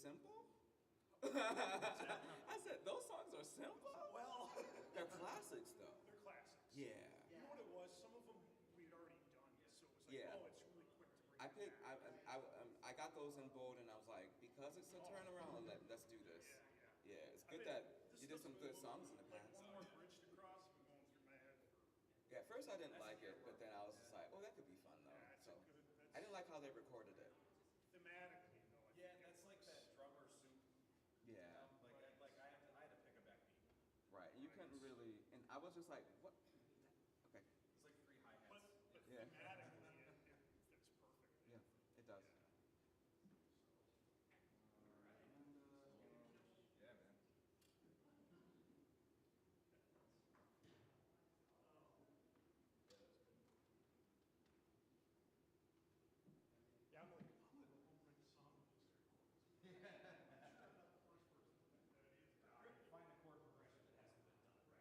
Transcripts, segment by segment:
simple? I said, those songs are simple? Well, They're classics, though. they're classics. Yeah. You know what it was? Some of them we had already done, so it was like, Yeah. oh, it's really quick to bring I it picked. back. I got those in bold, and I was like, because it's a turnaround, let's do this. Yeah. Yeah, it's I good mean, that this you did stuff's some good songs in the like past. one more bridge to cross been going through my head for. Yeah, at first I didn't like it, but then I was just like, oh, that could be fun though. Yeah, it's a So good. I didn't like how they recorded it. Thematically, though. I Yeah, think that's it like was- that drummer soup. Yeah. I had to pick a backbeat. Right. And you couldn't really, and I was just like, what? Okay. It's like 3 hi-hats. But Yeah. thematically, it fits perfect. Yeah, it does. Yeah, man. Yeah, I'm like the whole bridge song was just recorded. I'm sure I'm not the first person that it is. Find a chord progression that hasn't been done, right?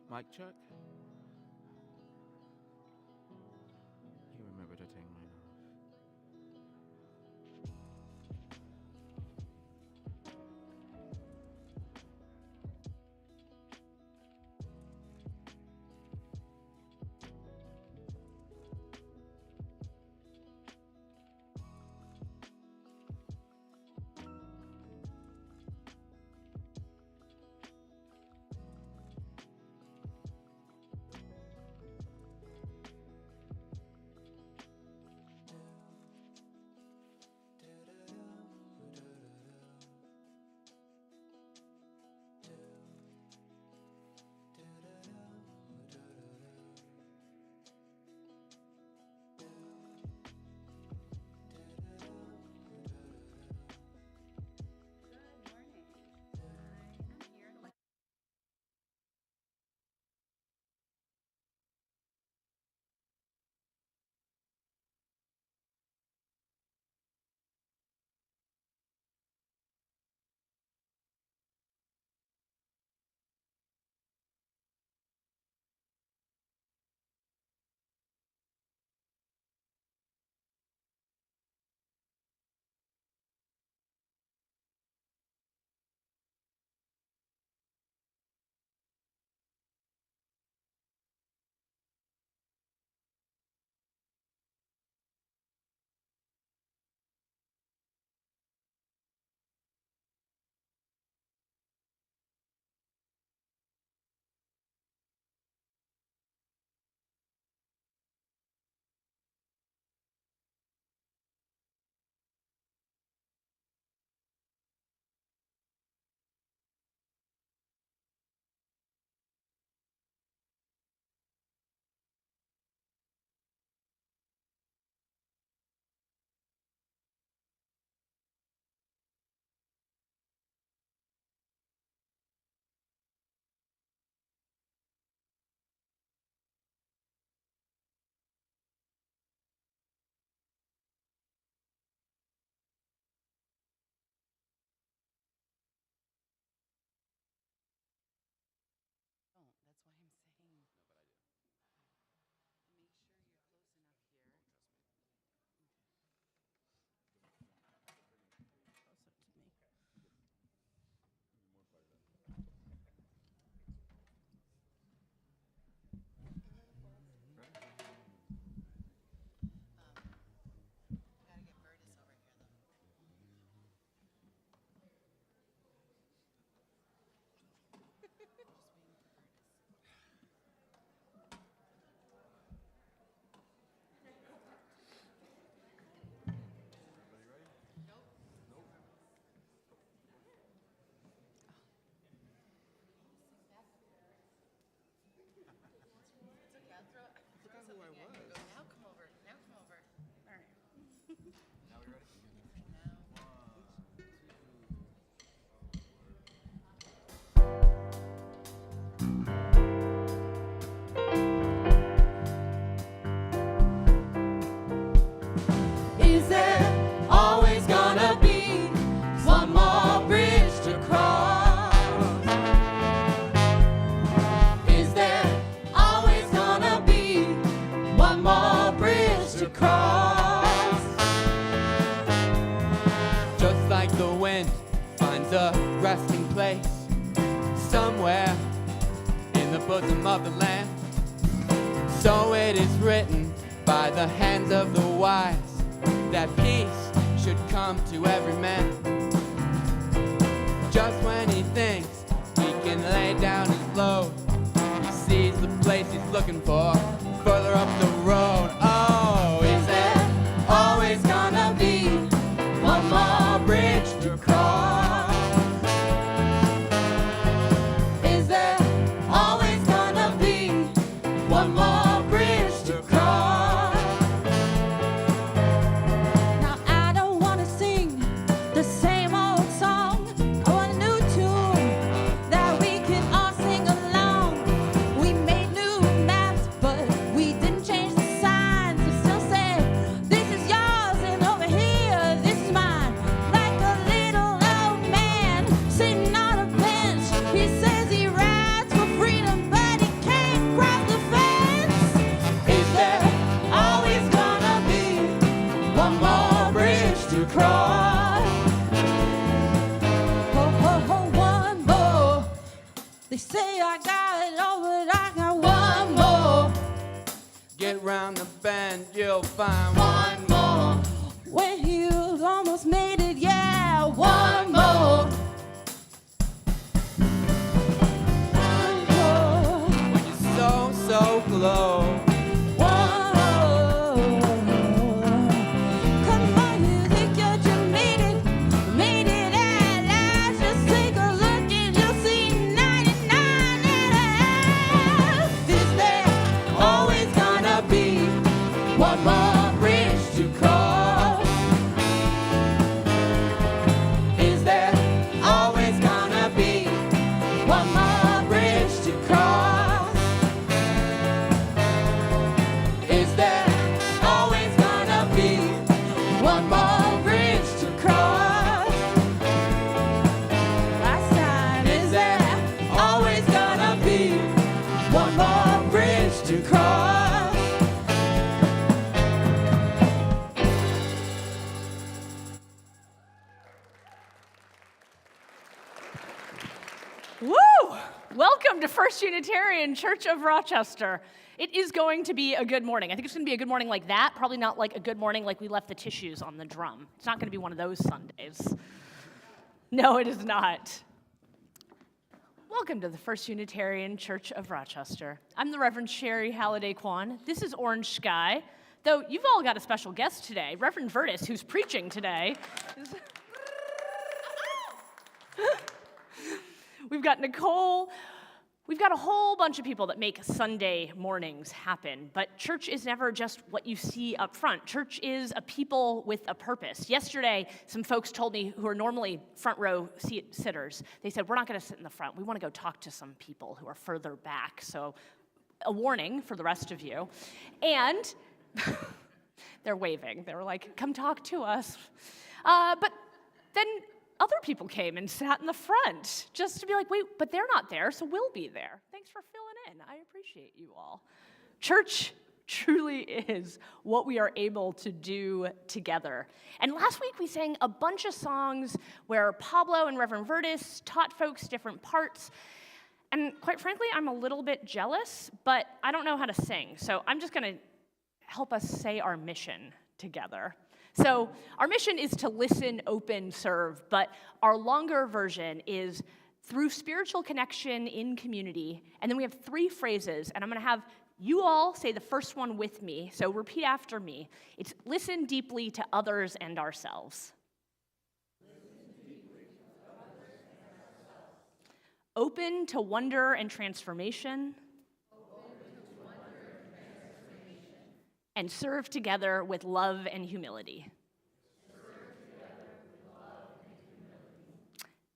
Mic check. You remember to take mine off. Gotta get Verdis over here, though. Just waiting for Verdis. Nope. It's okay, I'll throw something in. Go, now come over. Now come over. All right. Now we ready? Now. Is there always gonna be one more bridge to cross? Is there always gonna be one more bridge to cross? Just like the wind finds a resting place somewhere in the bosom of the land, so it is written by the hands of the wise that peace should come to every man. Just when he thinks he can lay down his load, he sees the place he's looking for further up the road. Oh, Is there always gonna be one more bridge to cross? Is there always gonna be one more bridge to cross? Now I don't wanna sing the same old song. I want a new tune that we can all sing along. We made new maps, but we didn't change the sign. one more bridge to cross. One more. They say I got it all, but I got one more. Get round the bend, you'll find one more. When you've almost made it, yeah, one more. One more. When you're so close. One more. Come on, you think you just made it at last. Just take a look and you'll see 99 and a half. Is there always gonna be one more bridge to cross? Is there always gonna be one more bridge to cross? Is there always gonna be one more bridge to cross? Last time, is there always gonna be one more bridge to cross? Woo! Welcome to First Unitarian Church of Rochester. It is going to be a good morning. I think it's going to be a good morning like that, probably not like a good morning like we left the tissues on the drum. It's not going to be one of those Sundays. No, it is not. Welcome to the First Unitarian Church of Rochester. I'm the Reverend Shari Halliday-Quan. This is Orange Sky, though you've all got a special guest today, Reverend Verdis, who's preaching today. We've got Necole. We've got a whole bunch of people that make Sunday mornings happen, but church is never just what you see up front. Church is a people with a purpose. Yesterday, some folks told me who are normally front row sitters, they said, we're not going to sit in the front. We want to go talk to some people who are further back. So a warning for the rest of you. And they're waving. They were like, come talk to us. But then other people came and sat in the front just to be like, wait, but they're not there, so we'll be there. Thanks for filling in. I appreciate you all. Church truly is what we are able to do together. And last week we sang a bunch of songs where Pablo and Reverend Verdis taught folks different parts. And quite frankly, I'm a little bit jealous, but I don't know how to sing. So I'm just going to help us say our mission together. So our mission is to listen, open, serve, but our longer version is through spiritual connection in community. And then we have 3 phrases, and I'm going to have you all say the first one with me. So repeat after me. It's listen deeply to others and ourselves. Open to wonder and transformation. And serve together with love and humility.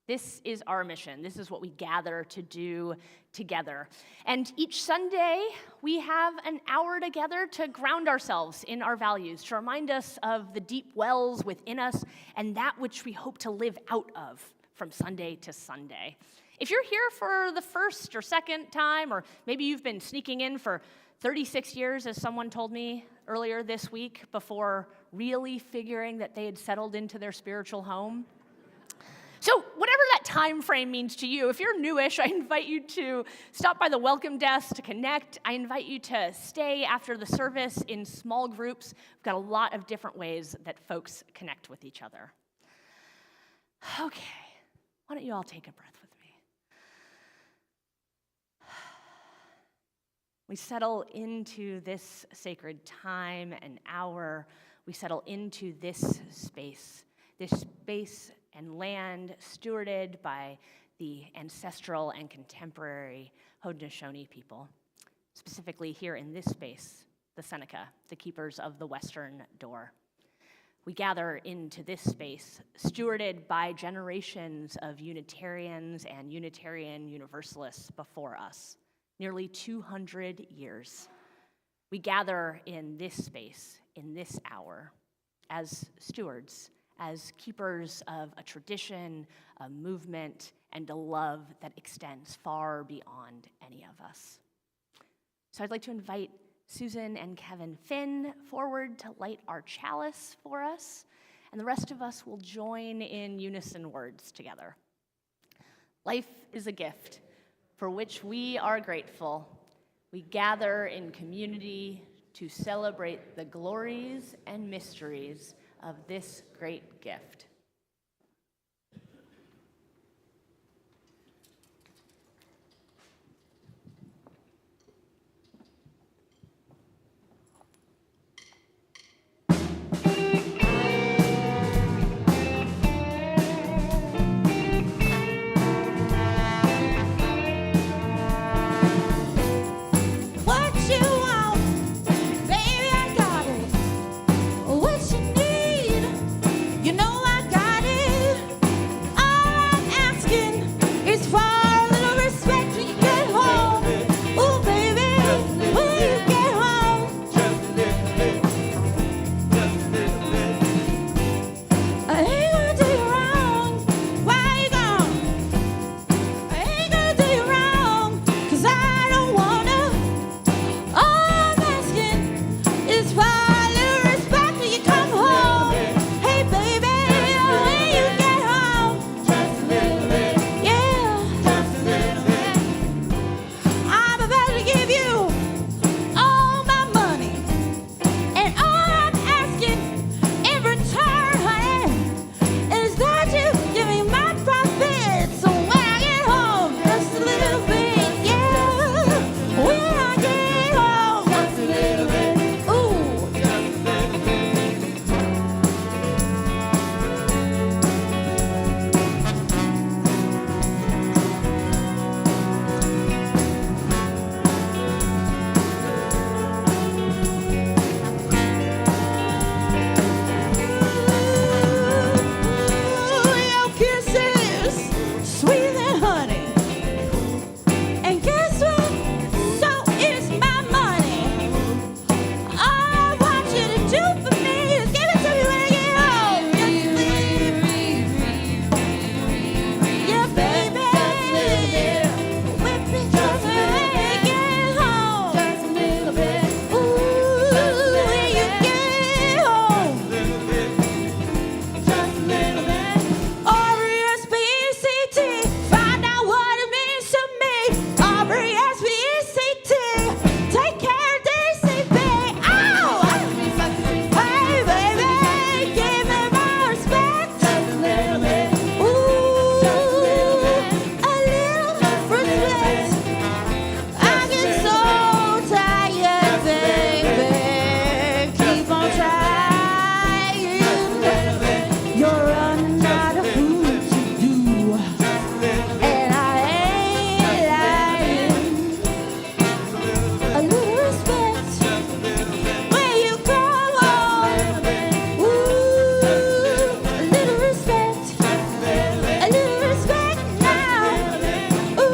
This is our mission. This is what we gather to do together. And each Sunday, we have an hour together to ground ourselves in our values, to remind us of the deep wells within us and that which we hope to live out of from Sunday to Sunday. If you're here for the first or second time, or maybe you've been sneaking in for 36 years, as someone told me earlier this week, before really figuring that they had settled into their spiritual home. So whatever that time frame means to you, if you're newish, I invite you to stop by the welcome desk to connect. I invite you to stay after the service in small groups. We've got a lot of different ways that folks connect with each other. Okay, why don't you all take a breath with me? We settle into this sacred time and hour. We settle into this space and land stewarded by the ancestral and contemporary Haudenosaunee people, specifically here in this space, the Seneca, the keepers of the Western Door. We gather into this space, stewarded by generations of Unitarians and Unitarian Universalists before us. Nearly 200 years. We gather in this space, in this hour, as stewards, as keepers of a tradition, a movement, and a love that extends far beyond any of us. So I'd like to invite Susan and Kevin Finn forward to light our chalice for us, and the rest of us will join in unison words together. Life is a gift for which we are grateful. We gather in community to celebrate the glories and mysteries of this great gift. What you want, baby, I got it. What you need, you know I got it. All I'm asking is for a little respect when you get home. Ooh, baby, when you get home. I ain't gonna do you wrong. Why you gone? I ain't gonna do you wrong, 'cause I don't wanna. All I'm asking is for a little respect when you come home. Hey, baby, when you get home. Just a little bit. Yeah. Just a little bit. I'm about to give you all my money. And all I'm asking in return, honey, is that you give me my profit. So when I get home, just a little bit, yeah. When I get home, just a little bit, ooh. Your kisses, sweeter than honey. And guess what? So is my money. All I want you to do for me is give it to me when I get home. Just a little bit. Yeah, baby. Whip it just when I get home. Just a little bit. Ooh, when you get home. Just a little bit. R-E-S-P-E-C-T. Find out what it means to me. R-E-S-P-E-C-T. Take care of DCP. Ow! Hey, baby, give me my respect. Just a little bit. Ooh, a little respect. I get so tired, baby. Keep on trying. You're running out of food to do, and I ain't lying. A little respect when you come home. Ooh, a little respect now. Ooh.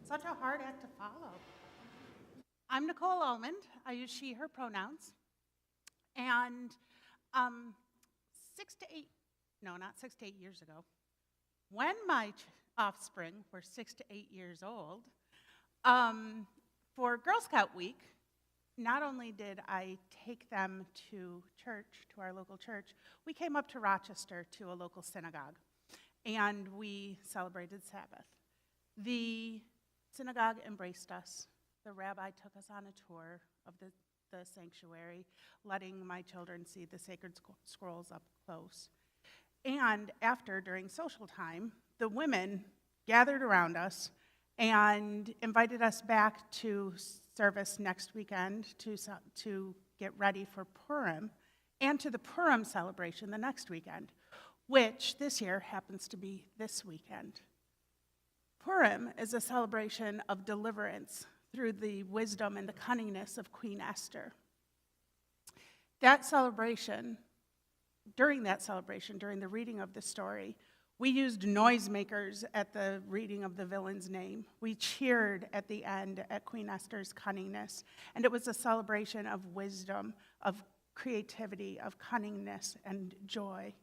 Such a hard act to follow. I'm Necole Almond. I use she, her pronouns. And 6 to 8 years ago, when my offspring were 6 to 8 years old, for Girl Scout Week, not only did I take them to church, to our local church, we came up to Rochester to a local synagogue, and we celebrated Sabbath. The synagogue embraced us. The rabbi took us on a tour of the sanctuary, letting my children see the sacred scrolls up close. And after, during social time, the women gathered around us and invited us back to service next weekend to get ready for Purim, and to the Purim celebration the next weekend, which this year happens to be this weekend. Purim is a celebration of deliverance through the wisdom and the cunningness of Queen Esther. During the reading of the story, We used noisemakers at the reading of the villain's name. We cheered at the end at Queen Esther's cunningness. And it was a celebration of wisdom, of creativity, of cunningness, and joy.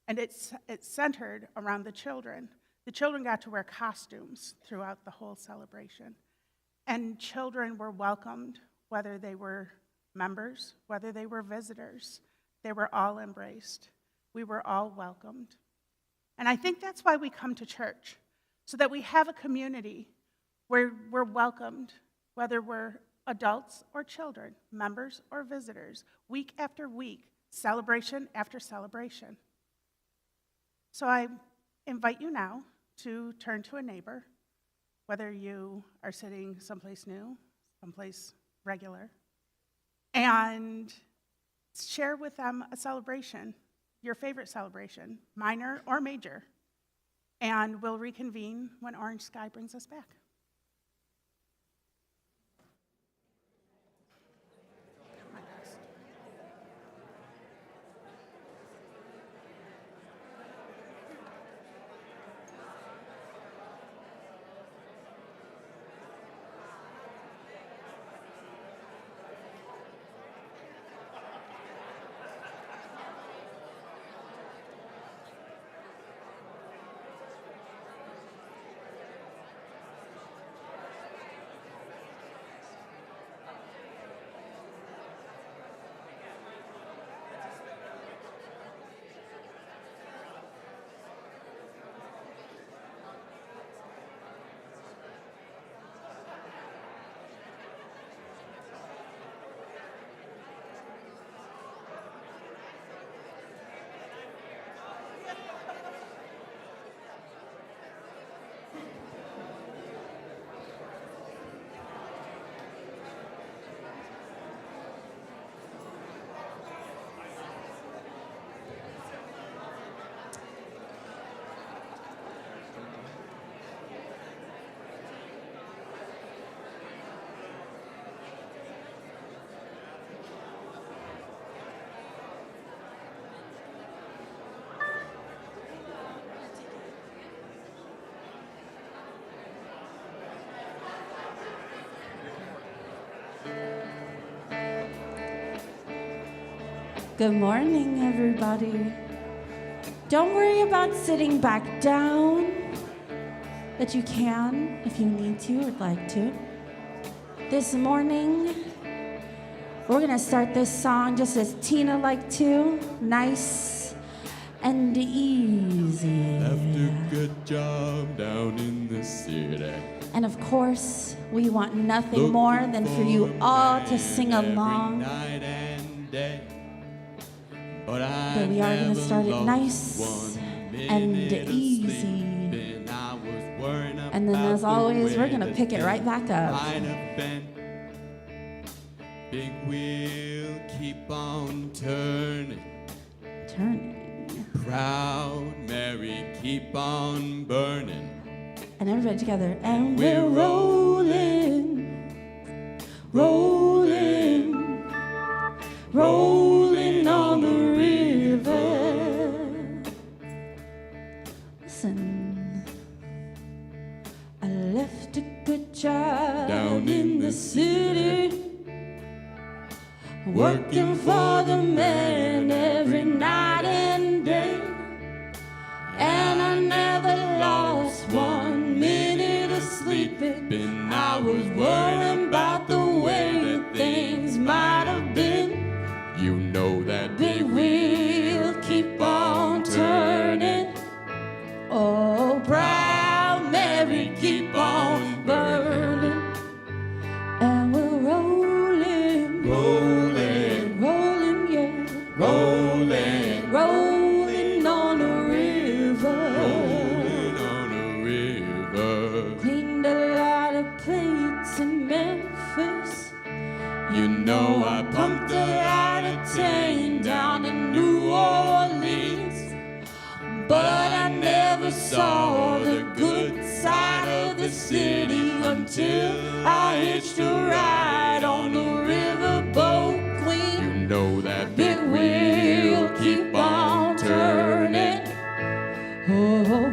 And it's centered around the children. The children got to wear costumes throughout the whole celebration. And children were welcomed, whether they were members, whether they were visitors. They were all embraced. We were all welcomed. And I think that's why we come to church, so that we have a community where we're welcomed, whether we're adults or children, members or visitors, week after week, celebration after celebration. So I invite you now to turn to a neighbor, whether you are sitting someplace new, someplace regular, and share with them a celebration, your favorite celebration, minor or major, and we'll reconvene when Orange Sky brings us back. Good morning, everybody. Don't worry about sitting back down, but you can if you need to or would like to. This morning, we're gonna start this song just as Tina liked to, nice and easy. Left a good job down in the city. And of course, we want nothing more than for you all to sing along. Night and day. But we are going to start it nice and easy. And then as always, we're going to pick it right back up. Big wheel keep on turning. Turning. Proud Mary keep on burning. And everybody together. And we're rolling, rolling, rolling on the river. Listen, I left a good job down in the city, working for the man every night and day. And I never lost 1 minute of sleeping. I was worrying about the way that things might have been. You know that big wheel keep on turning. Oh, proud Mary keep on burning. And we're rolling, rolling, rolling, yeah, rolling, rolling on a river, rolling on a river. Cleaned a lot of plates in Memphis. You know I pumped a lot of tang down in New Orleans, but I never saw the good side of the city until I hitched a ride on the riverboat queen. You know that big wheel keep on turning. Oh,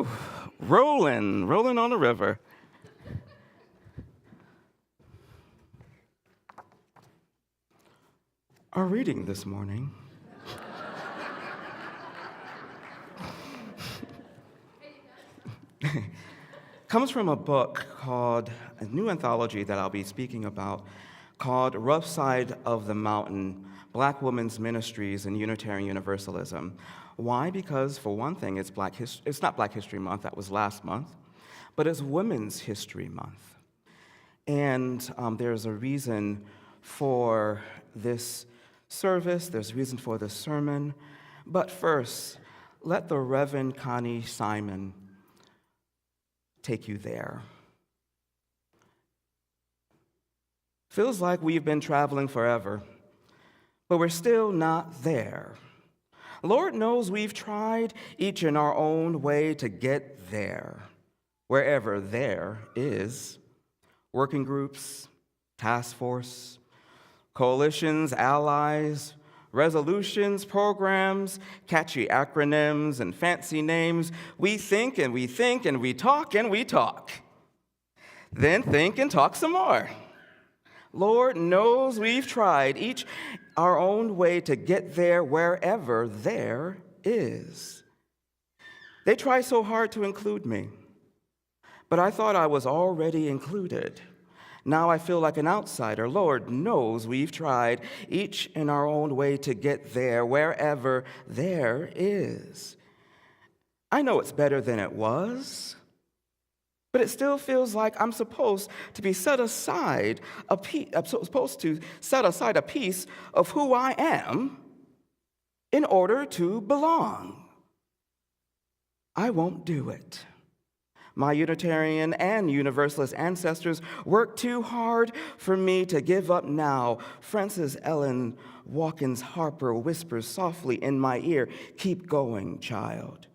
Whew, rolling on the river. Our reading this morning comes from a book called, a new anthology that I'll be speaking about, called Rough Side of the Mountain, Black Women's Ministries in Unitarian Universalism. Why? Because, for one thing, it's not Black History Month, that was last month, but it's Women's History Month. And there's a reason for this service, there's a reason for this sermon. But first, let the Reverend Connie Simon take you there. Feels like we've been traveling forever, but we're still not there. Lord knows we've tried each in our own way to get there, wherever there is. Working groups, task force, coalitions, allies, resolutions, programs, catchy acronyms, and fancy names. We think and we think and we talk and we talk. Then think and talk some more. Lord knows we've tried each our own way to get there wherever there is. They try so hard to include me, but I thought I was already included. Now I feel like an outsider. Lord knows we've tried each in our own way to get there wherever there is. I know it's better than it was, but it still feels like I'm supposed to set aside a piece of who I am in order to belong. I won't do it. My Unitarian and Universalist ancestors worked too hard for me to give up now. Frances Ellen Watkins Harper whispers softly in my ear, "Keep going, child."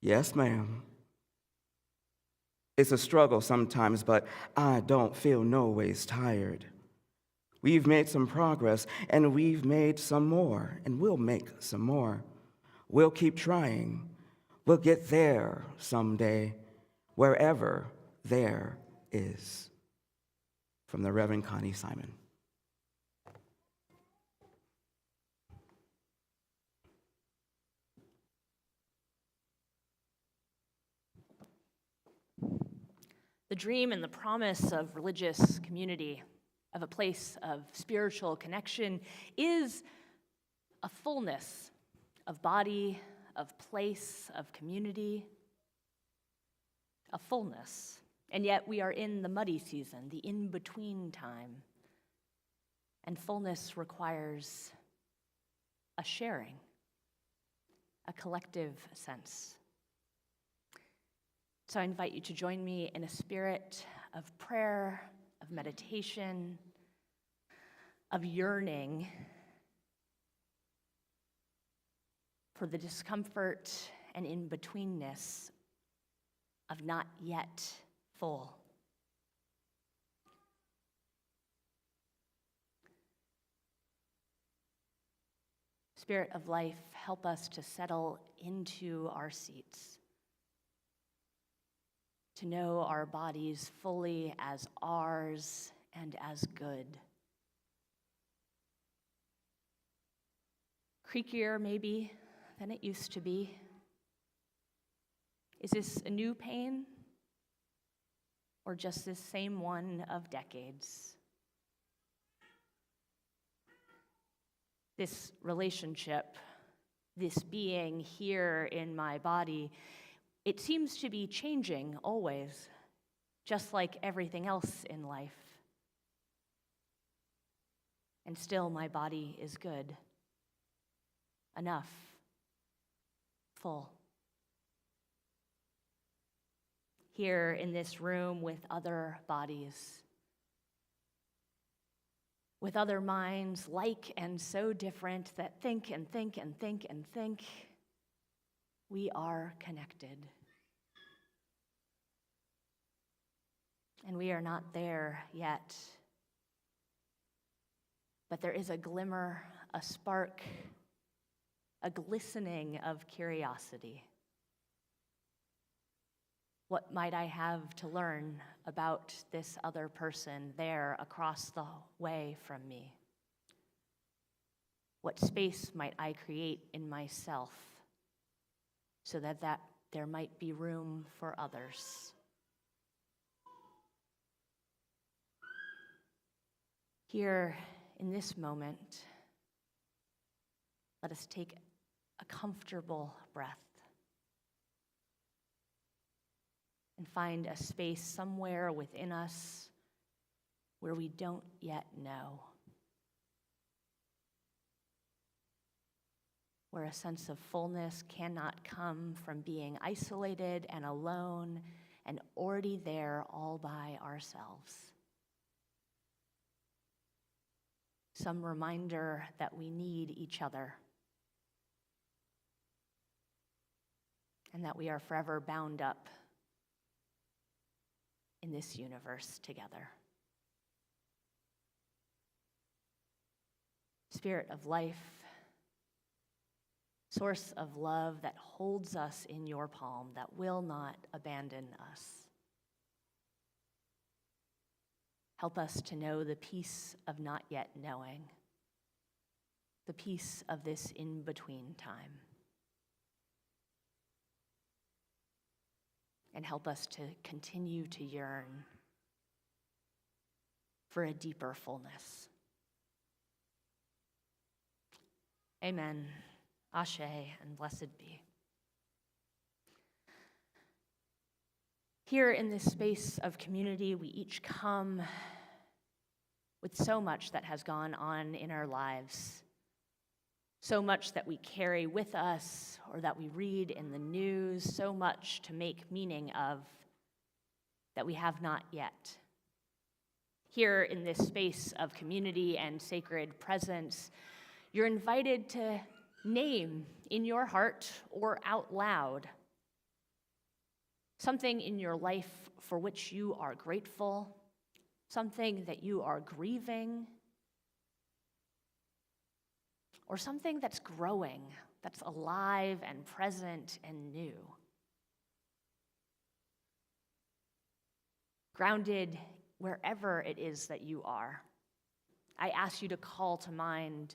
Yes, ma'am. It's a struggle sometimes, but I don't feel no ways tired. We've made some progress, and we've made some more, and we'll make some more. We'll keep trying. We'll get there someday, wherever there is. From the Reverend Connie Simon. The dream and the promise of religious community, of a place of spiritual connection, is a fullness of body, of place, of community, a fullness. And yet we are in the muddy season, the in-between time. And fullness requires a sharing, a collective sense. So I invite you to join me in a spirit of prayer, of meditation, of yearning for the discomfort and in-betweenness of not yet full. Spirit of life, help us to settle into our seats, to know our bodies fully as ours and as good. Creakier, maybe, than it used to be. Is this a new pain, or just this same one of decades? This relationship, this being here in my body, it seems to be changing always, just like everything else in life. And still my body is good, enough, full. Here in this room with other bodies, with other minds like and so different that think and think and think and think, we are connected. And we are not there yet. But there is a glimmer, a spark, a glistening of curiosity. What might I have to learn about this other person there across the way from me? What space might I create in myself so that there might be room for others? Here in this moment, let us take a comfortable breath and find a space somewhere within us where we don't yet know, where a sense of fullness cannot come from being isolated and alone and already there all by ourselves. Some reminder that we need each other and that we are forever bound up in this universe together. Spirit of life, source of love that holds us in your palm, that will not abandon us. Help us to know the peace of not yet knowing, the peace of this in-between time. And help us to continue to yearn for a deeper fullness. Amen. Ashe, and blessed be. Here in this space of community, we each come with so much that has gone on in our lives, so much that we carry with us or that we read in the news, so much to make meaning of that we have not yet. Here in this space of community and sacred presence, you're invited to name in your heart or out loud something in your life for which you are grateful, something that you are grieving, or something that's growing, that's alive and present and new. Grounded wherever it is that you are, I ask you to call to mind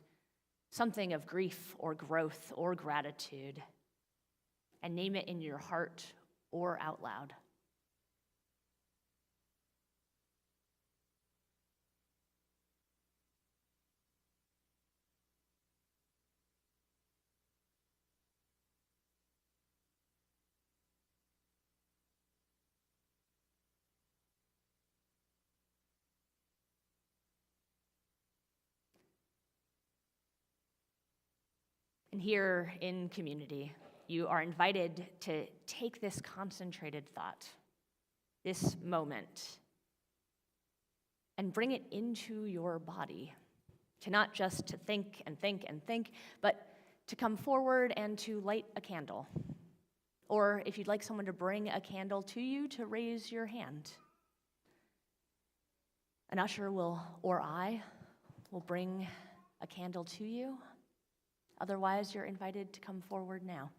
something of grief or growth or gratitude and name it in your heart or out loud. And here in community, you are invited to take this concentrated thought, this moment, and bring it into your body, to not just to think and think and think, but to come forward and to light a candle. Or if you'd like someone to bring a candle to you, to raise your hand. An usher or I will bring a candle to you. Otherwise, you're invited to come forward now.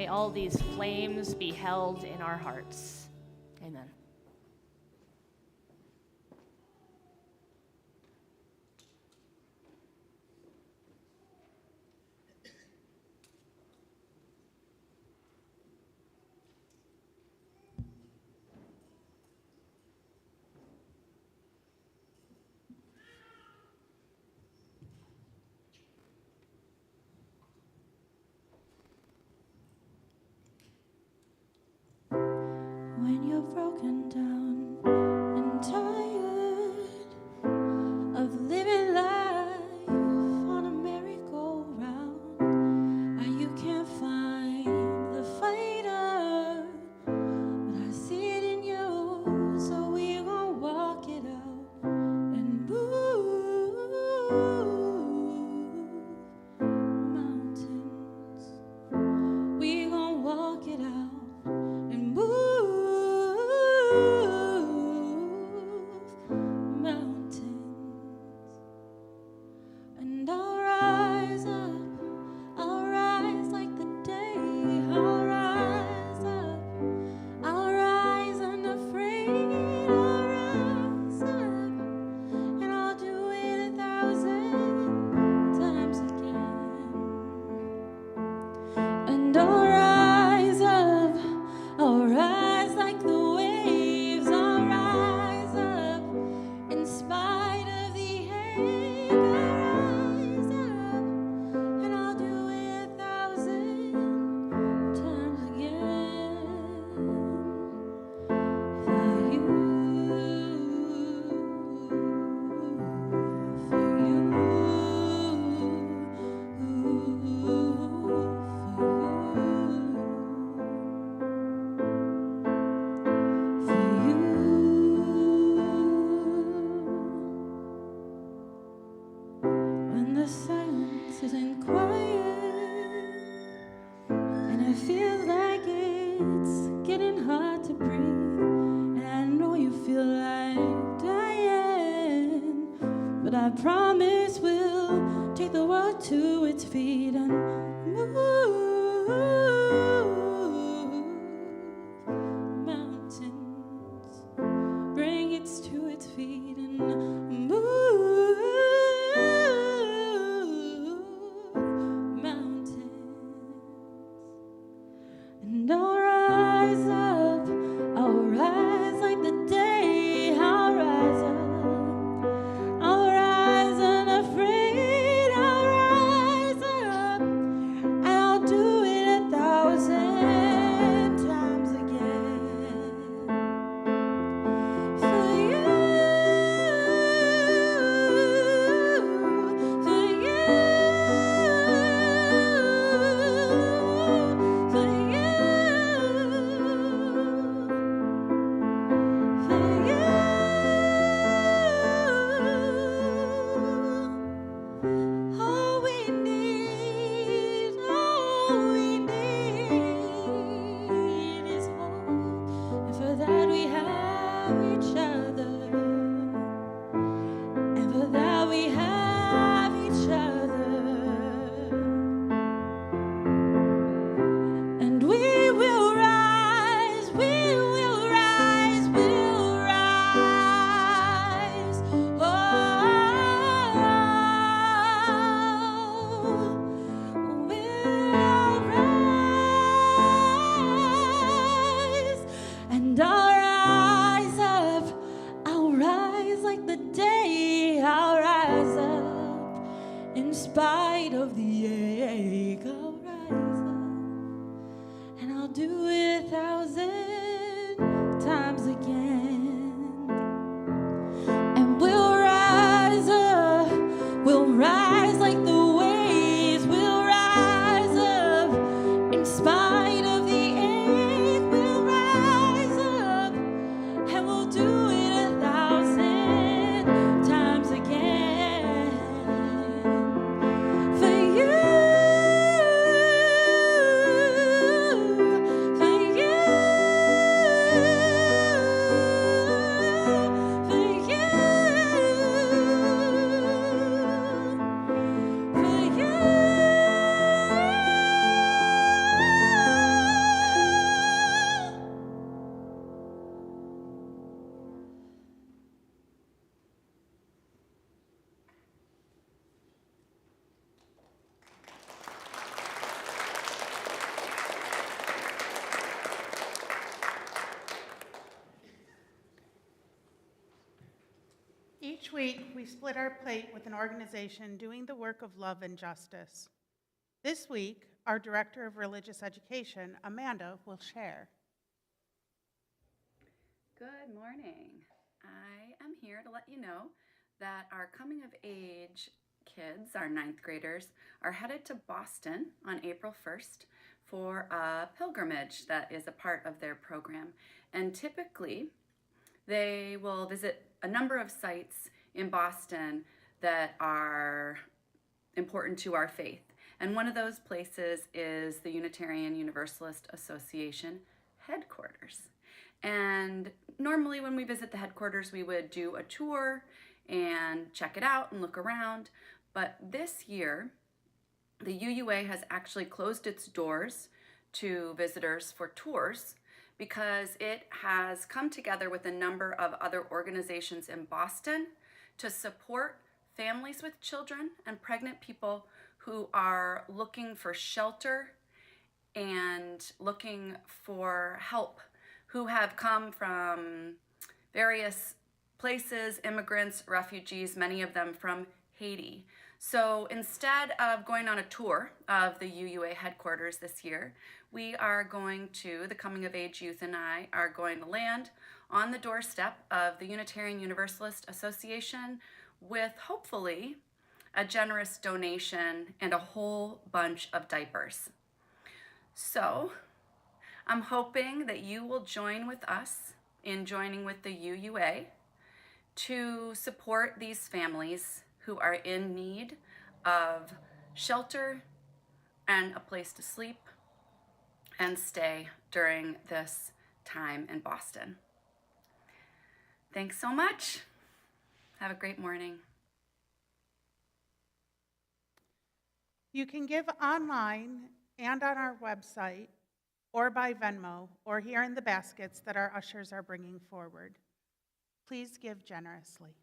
May all these flames be held in our hearts. Amen. When you're broken down and tired of living life on a merry-go-round, and you can't find the fighter, but I see it in you, so we gon' walk it out and move mountains. We gon' walk it out and move mountains. And I'll rise up, I'll rise like the day. I'll rise up, I'll rise unafraid. I'll rise up, and I'll do it 1,000 times again. And I'll rise up, I'll rise like the waves. I'll rise up in spite of the ache. I'll rise up, and I'll do it 1,000 times again. For you, when the silence isn't quiet and it feels like it's getting hard to breathe, and I know you feel like dying, but I promise we'll take the world to its feet and move mountains. Bring it to its feet and move mountains. And I'll rise up, I'll rise like the day. I'll rise up, I'll rise unafraid. I'll rise up, and I'll do it 1,000 times again. For you, for you, for you, for you. All we need is hope, and for that we have each other, and for that we have each other, and we will rise, we will rise, we'll rise. Oh, we'll rise, and I'll rise up, I'll rise like the day. I'll rise up in spite of the ache. I'll rise up, and I'll do it 1,000 times again. And we'll rise up, we'll rise like the waves. We'll rise up in spite of the ache. We'll rise up, and we'll do it 1,000 times again. For you, for you. week, we split our plate with an organization doing the work of love and justice. This week, our Director of Religious Education, Amanda, will share. Good morning. I am here to let you know that our coming of age kids, our 9th graders, are headed to Boston on April 1st for a pilgrimage that is a part of their program. And typically, they will visit a number of sites in Boston that are important to our faith. And one of those places is the Unitarian Universalist Association headquarters. And normally when we visit the headquarters, we would do a tour and check it out and look around. But this year, the UUA has actually closed its doors to visitors for tours because it has come together with a number of other organizations in Boston to support families with children and pregnant people who are looking for shelter and looking for help, who have come from various places, immigrants, refugees, many of them from Haiti. So instead of going on a tour of the UUA headquarters this year, we are going to, the coming of age youth and I are going to land on the doorstep of the Unitarian Universalist Association with hopefully a generous donation and a whole bunch of diapers. So I'm hoping that you will join with us in joining with the UUA to support these families who are in need of shelter and a place to sleep and stay during this time in Boston. Thanks so much. Have a great morning. You can give online and on our website, or by Venmo, or here in the baskets that our ushers are bringing forward. Please give generously.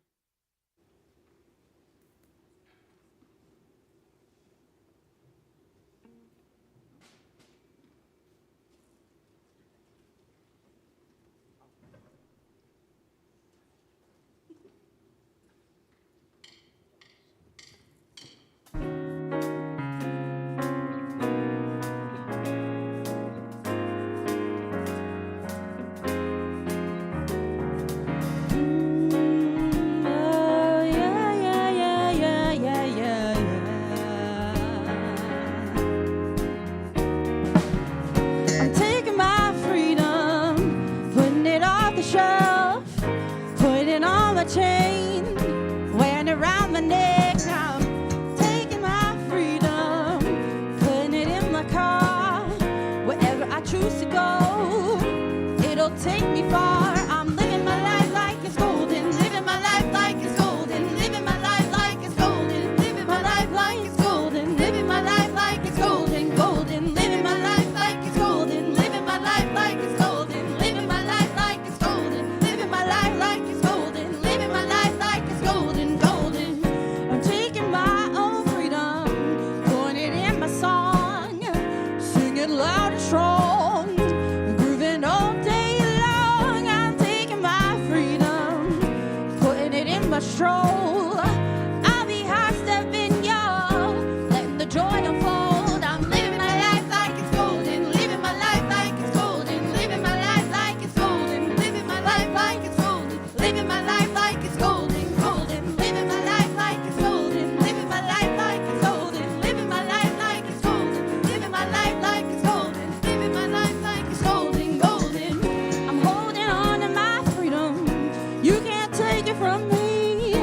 From me,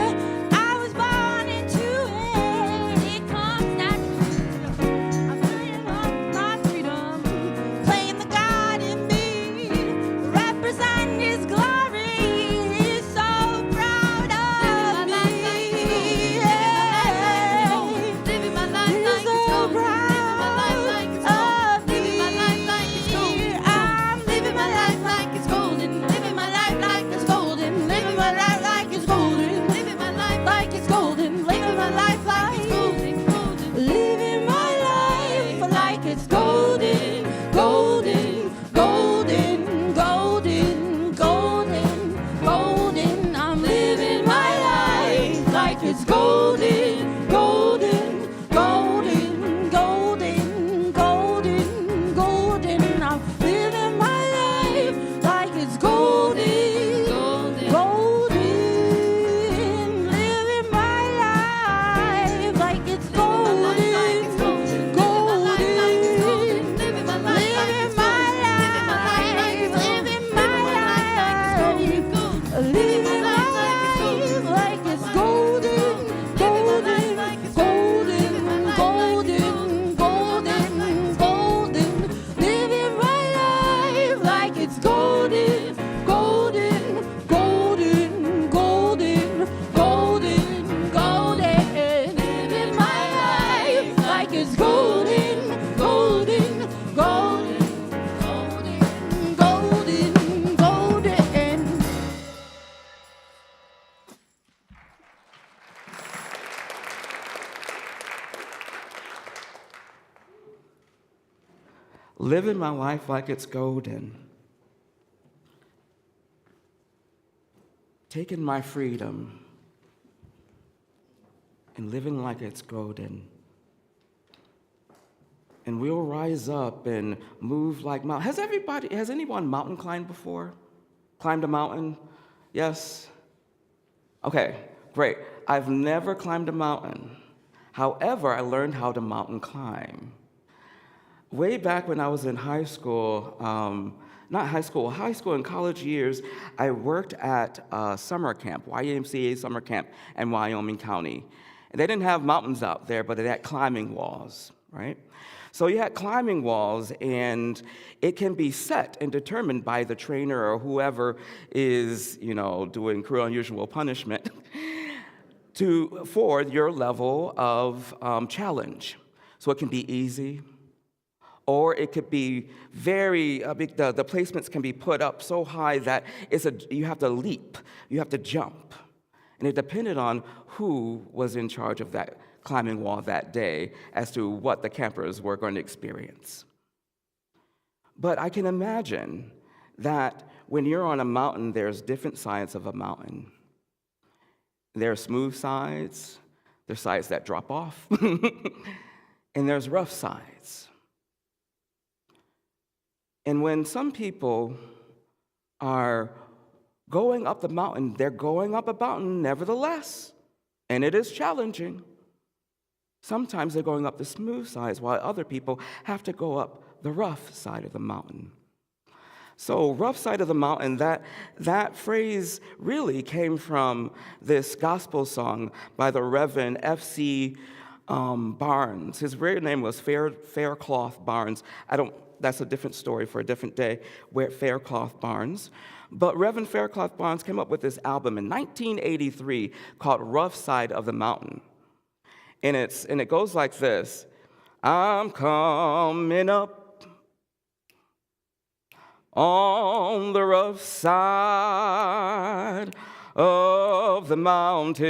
living my life like it's golden, taking my freedom and living like it's golden. And we'll rise up and move like mountains. Has anyone mountain climbed before? Climbed a mountain? Yes? Okay, great. I've never climbed a mountain. However, I learned how to mountain climb. Way back when I was in high school and college years, I worked at summer camp, YMCA summer camp in Wyoming County. And they didn't have mountains out there, but they had climbing walls, right? So you had climbing walls, and it can be set and determined by the trainer or whoever is, doing cruel, unusual punishment for your level of challenge. So it can be easy, or it could be very big. The placements can be put up so high that you have to leap, you have to jump, and it depended on who was in charge of that climbing wall that day as to what the campers were going to experience. But I can imagine that when you're on a mountain, there's different sides of a mountain. There are smooth sides, there's sides that drop off, and there's rough sides. And when some people are going up the mountain, they're going up a mountain nevertheless, and it is challenging. Sometimes they're going up the smooth sides, while other people have to go up the rough side of the mountain. So rough side of the mountain, that phrase really came from this gospel song by the Reverend F.C. Barnes. His real name was Faircloth Barnes. That's a different story for a different day, where Faircloth Barnes. But Reverend Faircloth Barnes came up with this album in 1983 called Rough Side of the Mountain. And it goes like this: I'm coming up on the rough side of the mountain.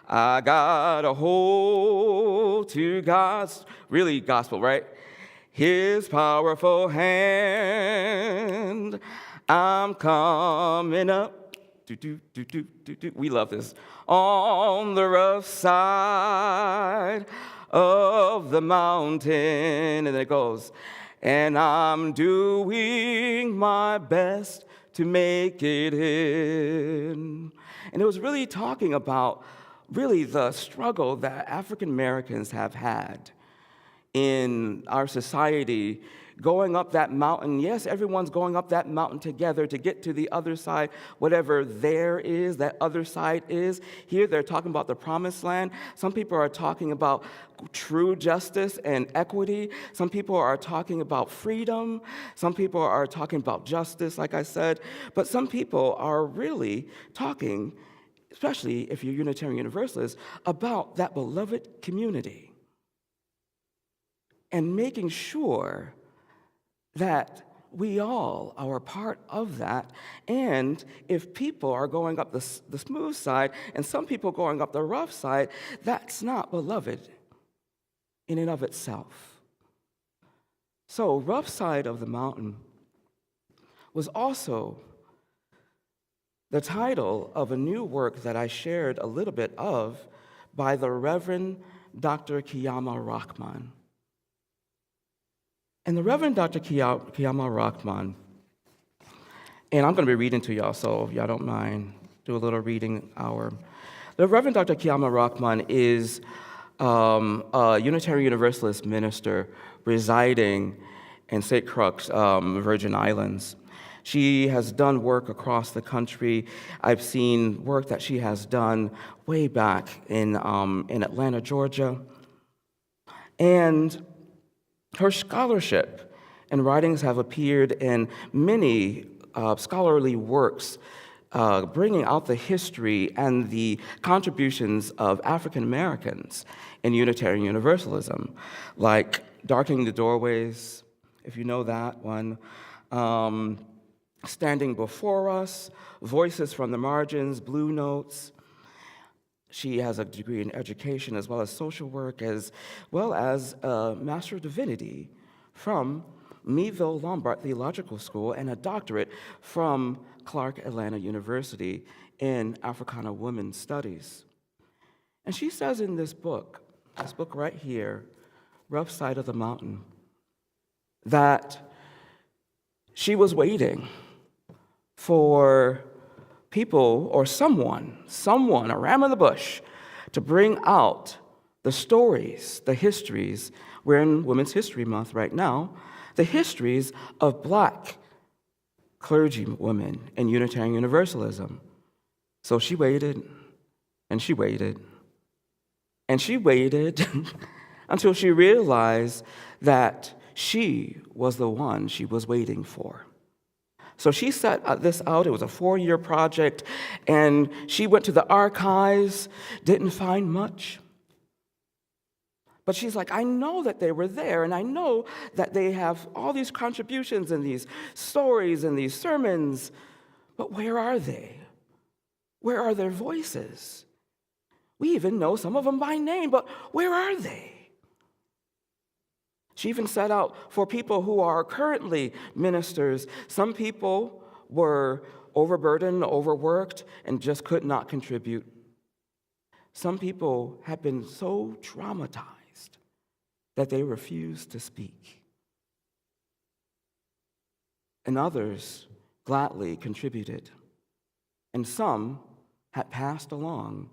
I got a hold to God's, really gospel, right? His powerful hand. I'm coming up. We love this. On the rough side of the mountain. And it goes, and I'm doing my best to make it in. And it was really talking about the struggle that African Americans have had in our society, going up that mountain. Yes, everyone's going up that mountain together to get to the other side, whatever that other side is. Here they're talking about the promised land. Some people are talking about true justice and equity. Some people are talking about freedom. Some people are talking about justice, like I said. But some people are really talking, especially if you're Unitarian Universalist, about that beloved community and making sure that we all are a part of that. And if people are going up the smooth side and some people going up the rough side, that's not beloved in and of itself. So, rough side of the mountain was also the title of a new work that I shared a little bit of by the Reverend Dr. Kiyama Rahman. And the Reverend Dr. Kiyama Rahman, and I'm going to be reading to y'all, so if y'all don't mind, do a little reading hour. The Reverend Dr. Kiyama Rahman is a Unitarian Universalist minister residing in St. Crux, Virgin Islands. She has done work across the country. I've seen work that she has done way back in Atlanta, Georgia. And her scholarship and writings have appeared in many scholarly works, bringing out the history and the contributions of African Americans in Unitarian Universalism, like Darkening the Doorways, if you know that one, Standing Before Us, Voices from the Margins, Blue Notes. She has a degree in education as well as social work, as well as a Master of Divinity from Meadville Lombard Theological School and a doctorate from Clark Atlanta University in Africana Women's Studies. And she says in this book right here, Rough Side of the Mountain, that she was waiting for people or someone, a ram in the bush, to bring out the stories, the histories. We're in Women's History Month right now, the histories of Black clergy women in Unitarian Universalism. So she waited, and she waited, and she waited until she realized that she was the one she was waiting for. So she set this out. It was a 4-year project, and she went to the archives, didn't find much. But she's like, I know that they were there, and I know that they have all these contributions and these stories and these sermons, but where are they? Where are their voices? We even know some of them by name, but where are they? She even set out for people who are currently ministers. Some people were overburdened, overworked, and just could not contribute. Some people had been so traumatized that they refused to speak. And others gladly contributed. And some had passed along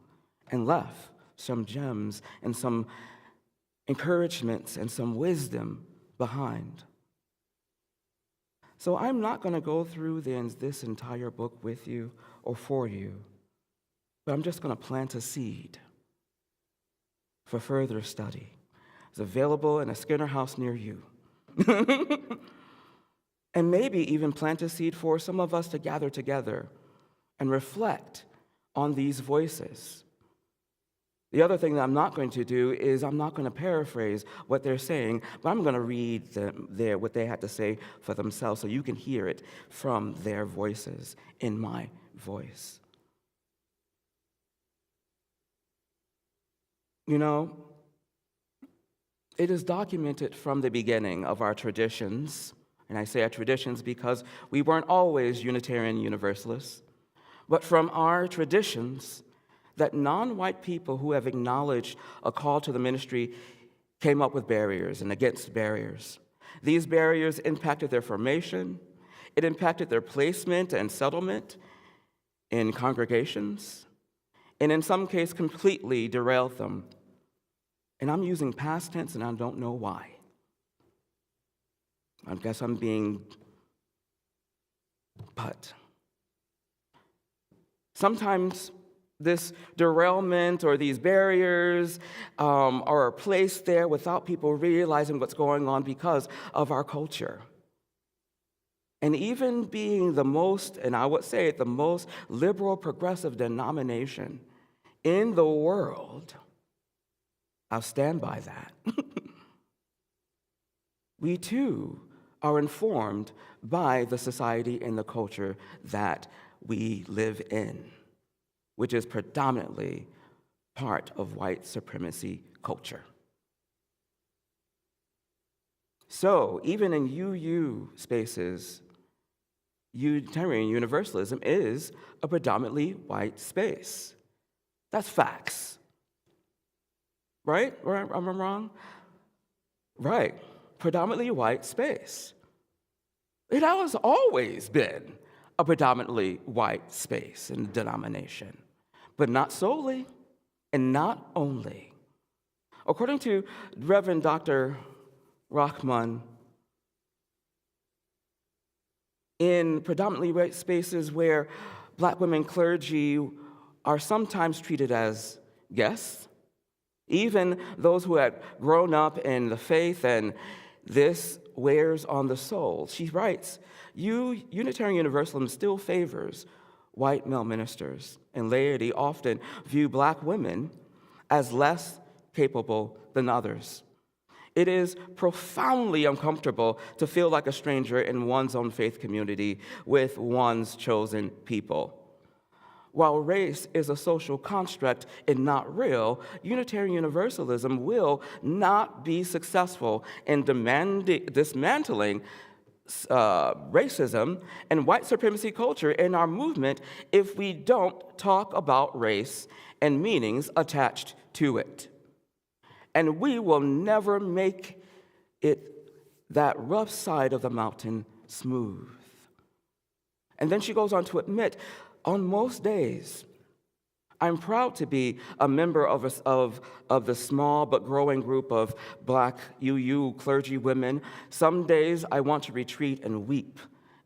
and left some gems and some encouragements and some wisdom behind. So I'm not going to go through this entire book with you or for you, but I'm just going to plant a seed for further study. It's available in a Skinner house near you. And maybe even plant a seed for some of us to gather together and reflect on these voices. The other thing that I'm not going to do is I'm not going to paraphrase what they're saying, but I'm going to read what they had to say for themselves so you can hear it from their voices in my voice. You know, it is documented from the beginning of our traditions, and I say our traditions because we weren't always Unitarian Universalists, but from our traditions, that non-white people who have acknowledged a call to the ministry came up with barriers and against barriers. These barriers impacted their formation. It impacted their placement and settlement in congregations, and in some cases completely derailed them. And I'm using past tense, and I don't know why. I guess I'm being but. Sometimes this derailment or these barriers are placed there without people realizing what's going on because of our culture. And even being the most, and I would say the most liberal progressive denomination in the world, I'll stand by that. We too are informed by the society and the culture that we live in, which is predominantly part of white supremacy culture. So even in UU spaces, Unitarian Universalism is a predominantly white space. That's facts. Right? Or am I wrong? Right. Predominantly white space. It has always been a predominantly white space and denomination, but not solely and not only. According to Reverend Dr. Rahman, in predominantly white spaces where Black women clergy are sometimes treated as guests, even those who had grown up in the faith, and this wears on the soul. She writes, Unitarian Universalism still favors white male ministers, and laity often view Black women as less capable than others. It is profoundly uncomfortable to feel like a stranger in one's own faith community with one's chosen people. while race is a social construct and not real, Unitarian Universalism will not be successful in dismantling racism and white supremacy culture in our movement if we don't talk about race and meanings attached to it. And we will never make it that rough side of the mountain smooth. And then she goes on to admit, on most days, I'm proud to be a member of the small but growing group of Black UU clergy women. Some days I want to retreat and weep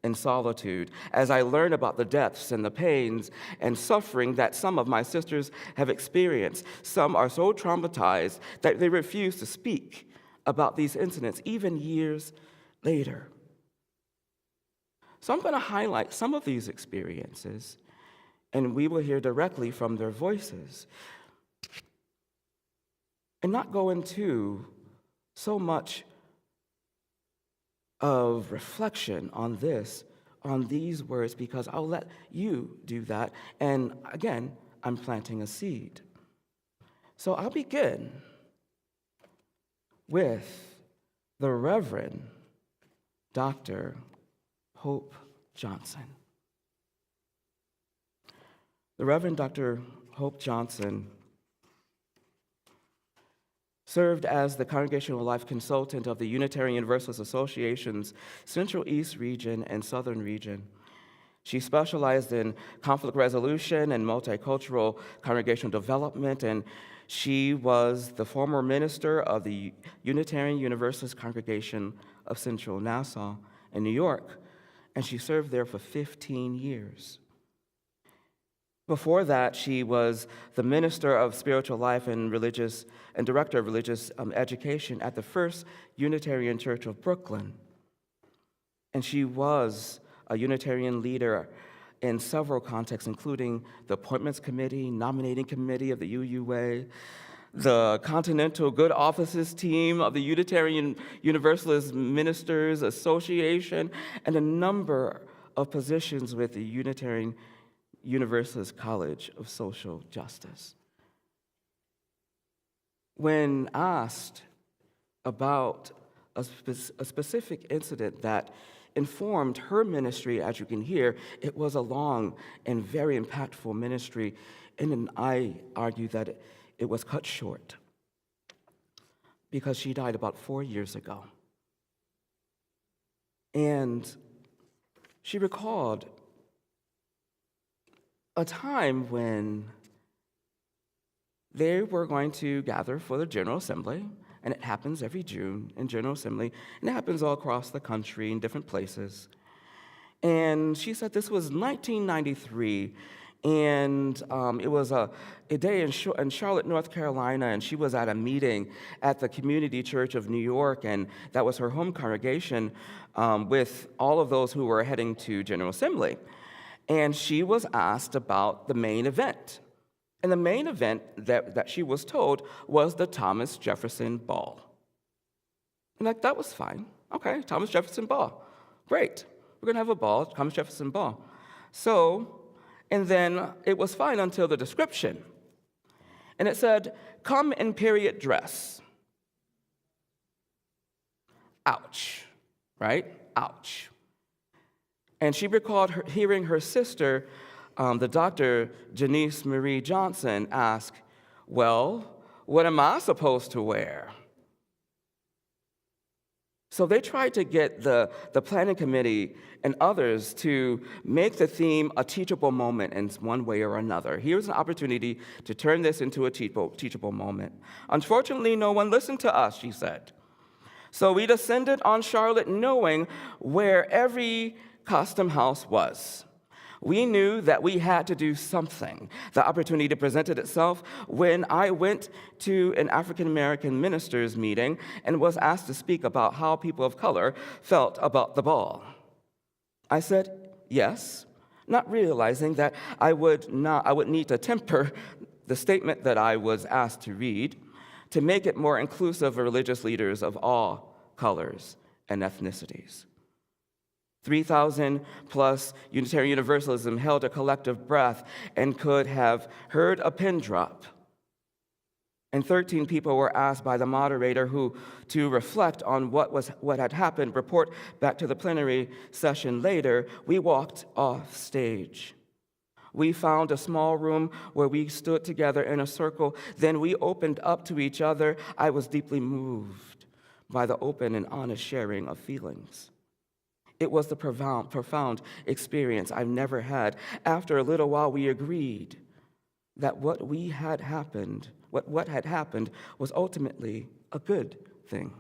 in solitude as I learn about the deaths and the pains and suffering that some of my sisters have experienced. Some are so traumatized that they refuse to speak about these incidents, even years later. So I'm going to highlight some of these experiences, and we will hear directly from their voices, and not go into so much of reflection on these words, because I'll let you do that. And again, I'm planting a seed. So I'll begin with the Reverend Dr. Hope Johnson. The Reverend Dr. Hope Johnson served as the Congregational Life Consultant of the Unitarian Universalist Association's Central East Region and Southern Region. She specialized in conflict resolution and multicultural congregational development, and she was the former minister of the Unitarian Universalist Congregation of Central Nassau in New York, and she served there for 15 years. Before that, she was the Minister of Spiritual Life and Director of Religious Education at the First Unitarian Church of Brooklyn. And she was a Unitarian leader in several contexts, including the Appointments Committee, Nominating Committee of the UUA, the Continental Good Offices Team of the Unitarian Universalist Ministers Association, and a number of positions with the Unitarian Universalist College of Social Justice. When asked about a specific incident that informed her ministry, as you can hear, it was a long and very impactful ministry, and then I argue that it was cut short because she died about 4 years ago. And she recalled a time when they were going to gather for the General Assembly, and it happens every June in General Assembly, and it happens all across the country in different places. And she said this was 1993, and it was a day in Charlotte, North Carolina, and she was at a meeting at the Community Church of New York, and that was her home congregation with all of those who were heading to General Assembly. And she was asked about the main event. And the main event that she was told was the Thomas Jefferson Ball. And that was fine. Okay, Thomas Jefferson Ball. Great. We're going to have a ball, Thomas Jefferson Ball. So, and then it was fine until the description. And it said, come in period dress. Ouch, right? Ouch. And she recalled hearing her sister, the Dr. Janice Marie Johnson, ask, well, what am I supposed to wear? So they tried to get the planning committee and others to make the theme a teachable moment in one way or another. Here's an opportunity to turn this into a teachable moment. Unfortunately, no one listened to us, she said. So we descended on Charlotte knowing where every custom house was. We knew that we had to do something. The opportunity presented itself when I went to an African American ministers' meeting and was asked to speak about how people of color felt about the ball. I said yes, not realizing that I would need to temper the statement that I was asked to read to make it more inclusive of religious leaders of all colors and ethnicities. 3,000 plus Unitarian Universalism held a collective breath and could have heard a pin drop. And 13 people were asked by the moderator to reflect on what had happened, report back to the plenary session later. We walked off stage. We found a small room where we stood together in a circle. Then we opened up to each other. I was deeply moved by the open and honest sharing of feelings. It was the profound experience I've never had. After a little while, we agreed that what had happened was ultimately a good thing.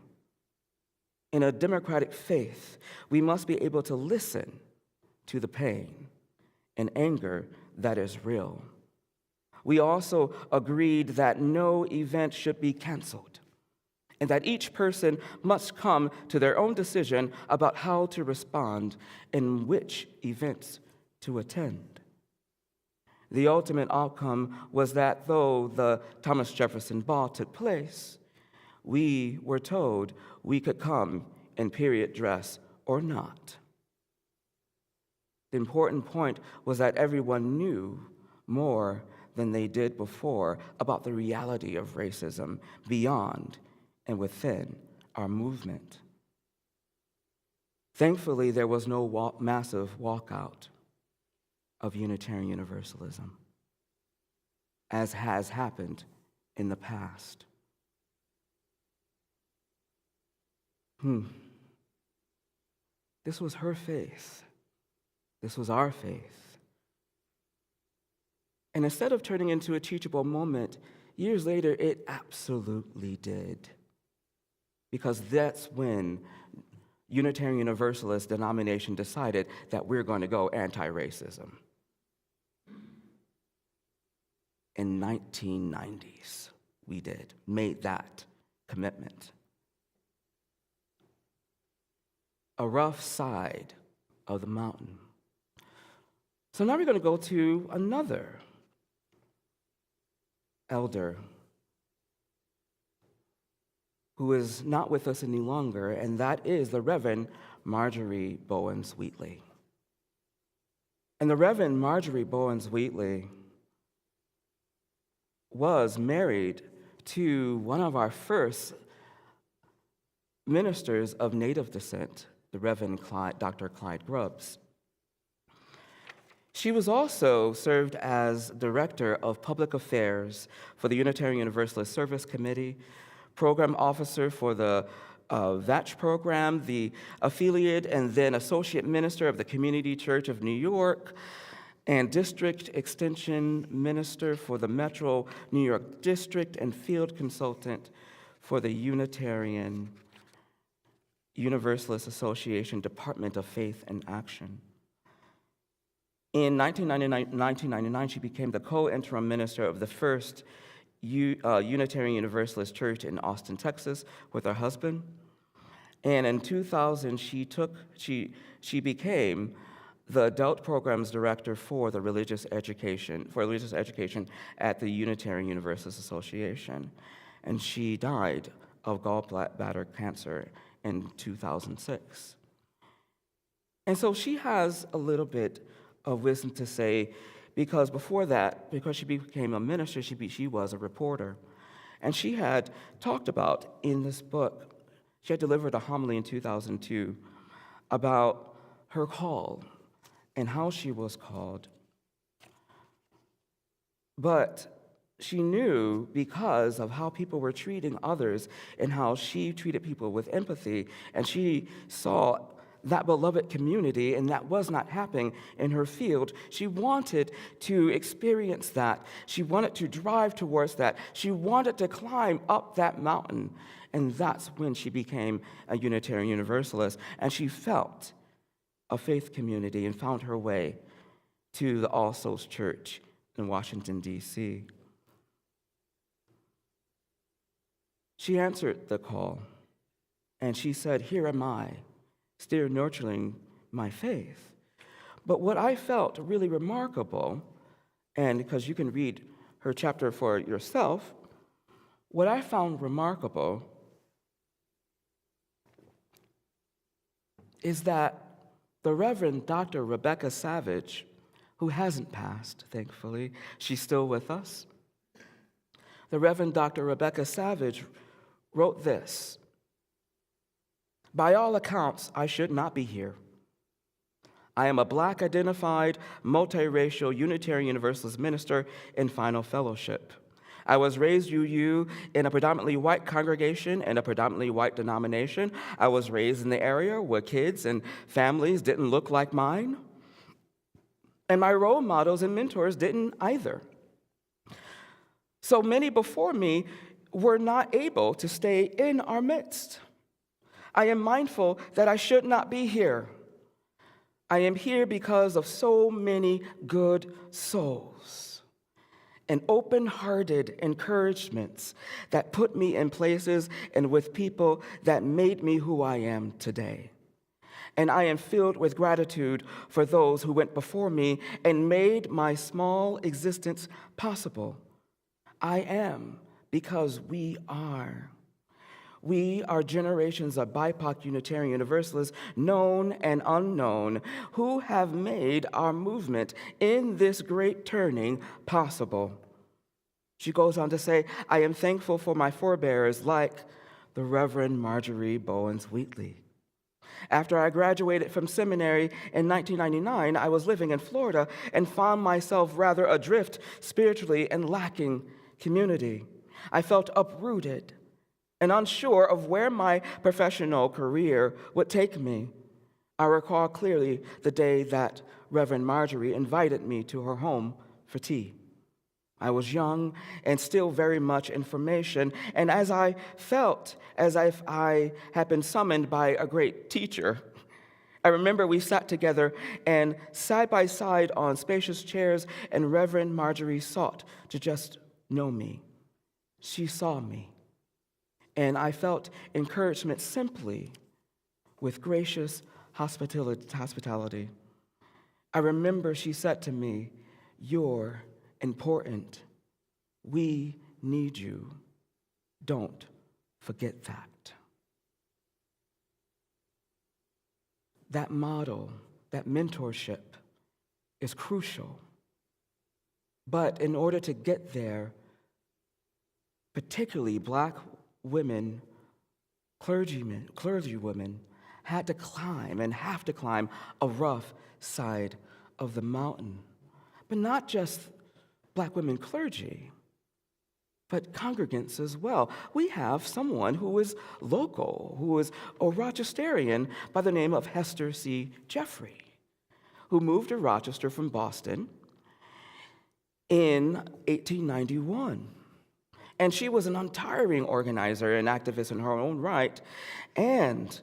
In a democratic faith, we must be able to listen to the pain and anger that is real. We also agreed that no event should be canceled, and that each person must come to their own decision about how to respond and which events to attend. The ultimate outcome was that though the Thomas Jefferson Ball took place, we were told we could come in period dress or not. The important point was that everyone knew more than they did before about the reality of racism beyond and within our movement. Thankfully, there was no massive walkout of Unitarian Universalism, as has happened in the past. This was her faith. This was our faith. And instead of turning into a teachable moment, years later, it absolutely did. Because that's when Unitarian Universalist denomination decided that we're going to go anti-racism. In 1990s, we made that commitment. A rough side of the mountain. So now we're going to go to another elder who is not with us any longer, and that is the Reverend Marjorie Bowens-Wheatley. And the Reverend Marjorie Bowens-Wheatley was married to one of our first ministers of Native descent, the Reverend Dr. Clyde Grubbs. She was also served as Director of Public Affairs for the Unitarian Universalist Service Committee, Program Officer for the VATCH program, the affiliate and then Associate Minister of the Community Church of New York, and District Extension Minister for the Metro New York District, and Field Consultant for the Unitarian Universalist Association Department of Faith and Action. In 1999, she became the co-interim minister of the first Unitarian Universalist Church in Austin, Texas, with her husband. And in 2000, she became the adult programs director for religious education at the Unitarian Universalist Association. And she died of gallbladder cancer in 2006. And so she has a little bit of wisdom to say, because before that, because she became a minister, she was a reporter. And she had talked about in this book, she had delivered a homily in 2002 about her call and how she was called. But she knew, because of how people were treating others and how she treated people with empathy, and she saw that beloved community, and that was not happening in her field. She wanted to experience that. She wanted to drive towards that. She wanted to climb up that mountain. And that's when she became a Unitarian Universalist. And she felt a faith community and found her way to the All Souls Church in Washington, D.C. She answered the call, and she said, "Here am I, still nurturing my faith." But what I felt really remarkable, and because you can read her chapter for yourself, what I found remarkable is that the Reverend Dr. Rebecca Savage, who hasn't passed, thankfully. She's still with us. The Reverend Dr. Rebecca Savage wrote this: "By all accounts, I should not be here. I am a Black identified, multiracial Unitarian Universalist minister in final fellowship. I was raised UU in a predominantly white congregation and a predominantly white denomination. I was raised in the area where kids and families didn't look like mine. And my role models and mentors didn't either. So many before me were not able to stay in our midst. I am mindful that I should not be here. I am here because of so many good souls and open-hearted encouragements that put me in places and with people that made me who I am today. And I am filled with gratitude for those who went before me and made my small existence possible. I am because we are. We are generations of BIPOC Unitarian Universalists, known and unknown, who have made our movement in this great turning possible." She goes on to say, "I am thankful for my forebears like the Reverend Marjorie Bowens-Wheatley. After I graduated from seminary in 1999, I was living in Florida and found myself rather adrift spiritually and lacking community. I felt uprooted and unsure of where my professional career would take me. I recall clearly the day that Reverend Marjorie invited me to her home for tea. I was young and still very much in formation, and as I felt as if I had been summoned by a great teacher, I remember we sat together and side by side on spacious chairs, and Reverend Marjorie sought to just know me. She saw me, and I felt encouragement simply with gracious hospitality. I remember she said to me, 'You're important. We need you. Don't forget that.'" That model, that mentorship is crucial. But in order to get there, particularly Black women, clergywomen, had to climb and have to climb a rough side of the mountain. But not just Black women clergy, but congregants as well. We have someone who is local, who is a Rochesterian by the name of Hester C. Jeffrey, who moved to Rochester from Boston in 1891. And she was an untiring organizer and activist in her own right, and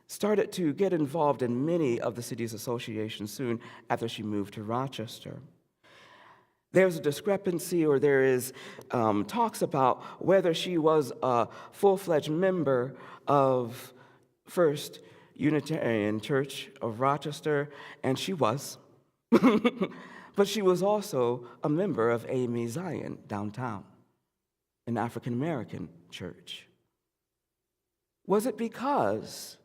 started to get involved in many of the city's associations soon after she moved to Rochester. There's a discrepancy, or there is talks about whether she was a full-fledged member of First Unitarian Church of Rochester, and she was. But she was also a member of AME Zion downtown, an African-American church. Was it because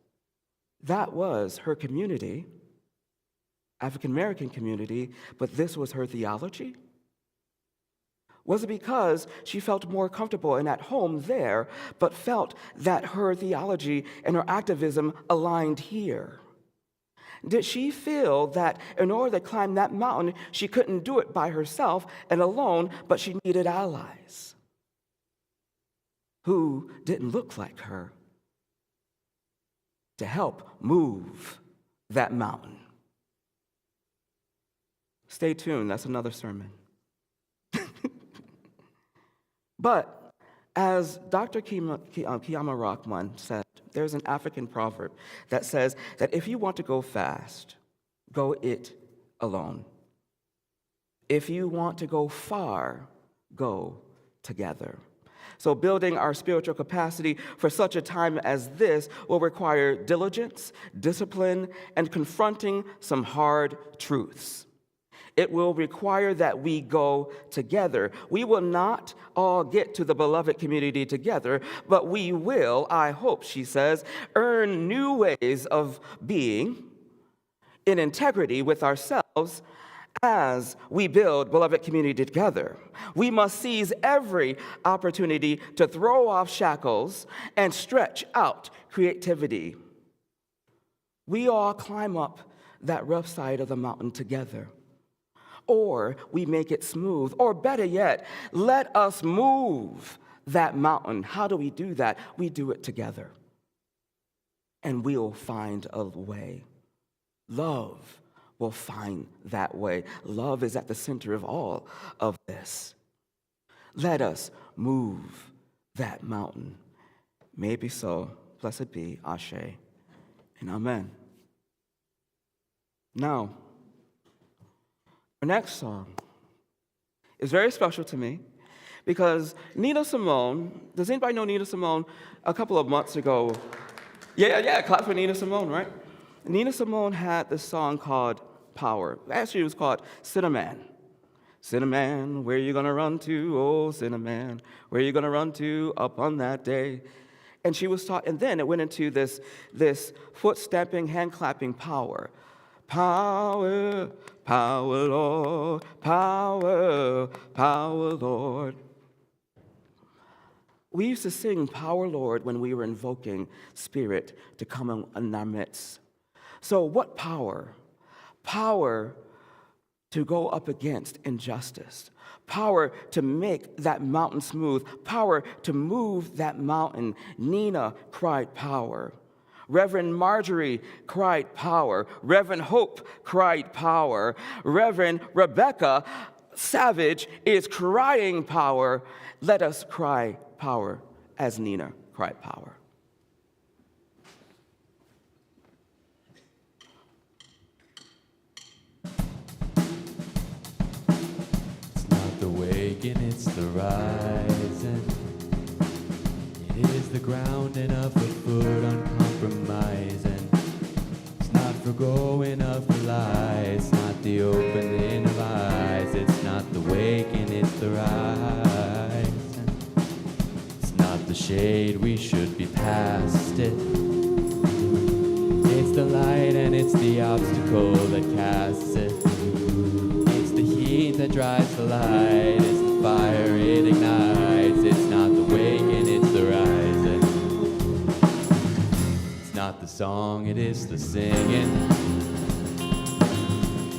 that was her community, African-American community, but this was her theology? Was it because she felt more comfortable and at home there, but felt that her theology and her activism aligned here? Did she feel that in order to climb that mountain, she couldn't do it by herself and alone, but she needed allies who didn't look like her to help move that mountain? Stay tuned, that's another sermon. But as Dr. Kiyama Rockman said, there's an African proverb that says that if you want to go fast, go it alone. If you want to go far, go together. So building our spiritual capacity for such a time as this will require diligence, discipline, and confronting some hard truths. It will require that we go together. We will not all get to the beloved community together, but we will, I hope, she says, earn new ways of being in integrity with ourselves as we build beloved community together. We must seize every opportunity to throw off shackles and stretch out creativity. We all climb up that rough side of the mountain together. Or we make it smooth. Or better yet, let us move that mountain. How do we do that? We do it together. And we'll find a way. Love will find that way. Love is at the center of all of this. Let us move that mountain. Maybe so. Blessed be, Ashe, and Amen. Now, our next song is very special to me because Nina Simone, does anybody know Nina Simone? A couple of months ago, yeah, clap for Nina Simone, right? Nina Simone had this song called Power. Actually, it was called Cinnamon. Cinnamon, where you gonna run to? Oh, Cinnamon, where you gonna run to up on that day? And she was taught, and then it went into this foot stamping, hand clapping power. Power, power, Lord, power, power, Lord. We used to sing Power, Lord when we were invoking Spirit to come in our midst. So what power? Power to go up against injustice. Power to make that mountain smooth. Power to move that mountain. Nina cried power. Reverend Marjorie cried power. Reverend Hope cried power. Reverend Rebecca Savage is crying power. Let us cry power as Nina cried power. It's not the waking, it's the rising. It is the grounding of the foot uncompromising. It's not forgoing of the lies. It's not the opening of eyes. It's not the waking, it's the rising. It's not the shade, we should be past it. It's the light and it's the obstacle that casts it. It's the heat that drives the light. It's the fire it ignites. It's not the waking, it's the rising. It's not the song, it is the singing.